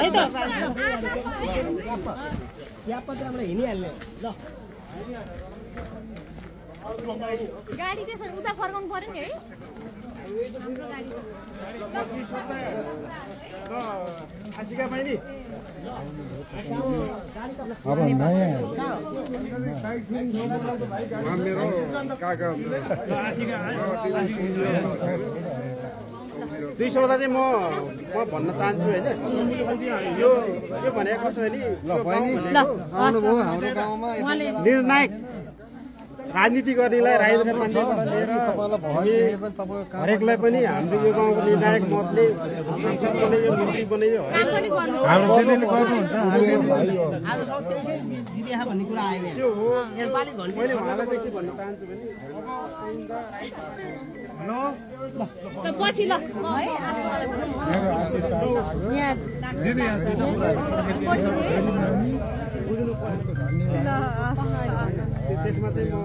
है त चियापा चाहिँ हामीलाई हिँडिहाल्ने ल गाडी त्यसो उता फर्काउनु पर्यो नि है आशिका बहिनी अब नयाँ मेरो काका 200 वटा चाहिँ म भन्न चाहन्छु हैन यो भनेको कस्तो हो नि आउनुभयो हाम्रो गाउँमा निर्णायक राजनीति गर्नेलाई राइजर पाण्डेबाट लिएर हरेकलाई पनि हाम्रो यो गाउँको निर्णायक मतले सांसद बन्यो मन्त्री बन्यो हाम्रो दिदीले गर्नुहुन्छ आज सब त्यसै जित्या भन्ने कुरा आयो त्यो हो यसपालि घन्टी मैले उहाँलाई चाहिँ के भन्न चाहन्छु भने हेलो पछि ल है यहाँ दिदी त्यसमा चाहिँ म